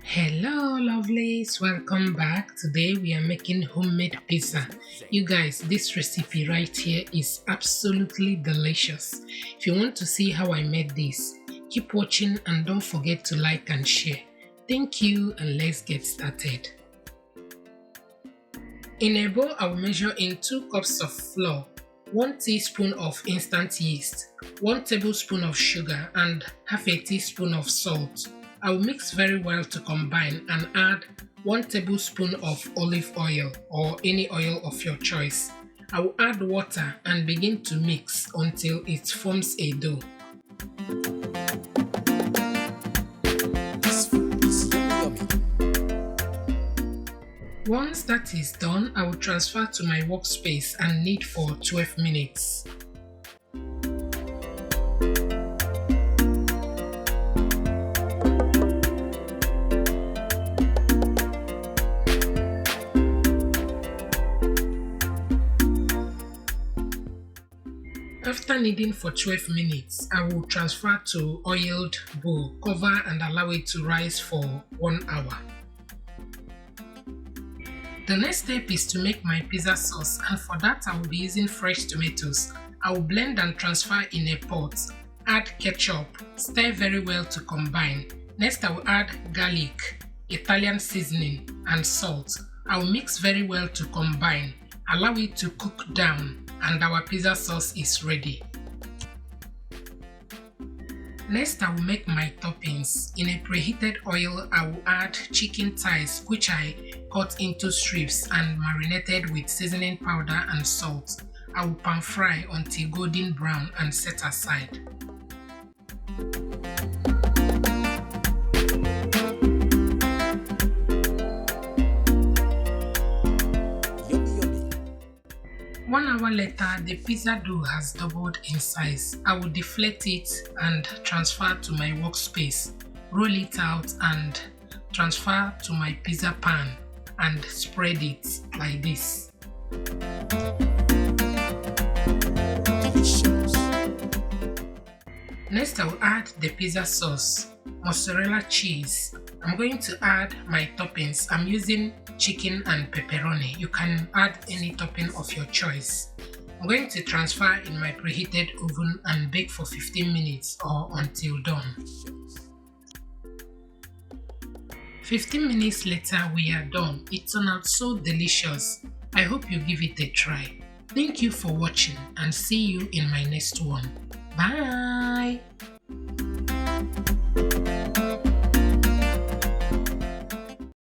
Hello, lovelies. Welcome back. Today we are making homemade pizza. You guys, this recipe right here is absolutely delicious. If you want to see how I made this, keep watching and don't forget to like and share. Thank you, and let's get started. In a bowl, I will measure in 2 cups of flour, 1 teaspoon of instant yeast, 1 tablespoon of sugar, and half a teaspoon of salt. I will mix very well to combine and add 1 tablespoon of olive oil or any oil of your choice. I will add water and begin to mix until it forms a dough. This food is yummy. Once that is done, I will transfer to my workspace and knead for 12 minutes. After kneading for 12 minutes, I will transfer to oiled bowl, cover and allow it to rise for 1 hour. The next step is to make my pizza sauce, and for that I will be using fresh tomatoes. I will blend and transfer in a pot, add ketchup, stir very well to combine. Next I will add garlic, Italian seasoning and salt. I will mix very well to combine, allow it to cook down, and our pizza sauce is ready. Next I will make my toppings. In a preheated oil, I will add chicken thighs which I cut into strips and marinated with seasoning powder and salt. I will pan fry until golden brown and set aside. Yummy. 1 hour later, the pizza dough has doubled in size. I will deflate it and transfer to my workspace, roll it out and transfer to my pizza pan and spread it like this. Delicious. Next I will add the pizza sauce, mozzarella cheese. I'm going to add my toppings. I'm using chicken and pepperoni. You can add any topping of your choice. I'm going to transfer in my preheated oven and bake for 15 minutes or until done. 15 minutes later, we are done. It turned out so delicious. I hope you give it a try. Thank you for watching and see you in my next one. Bye!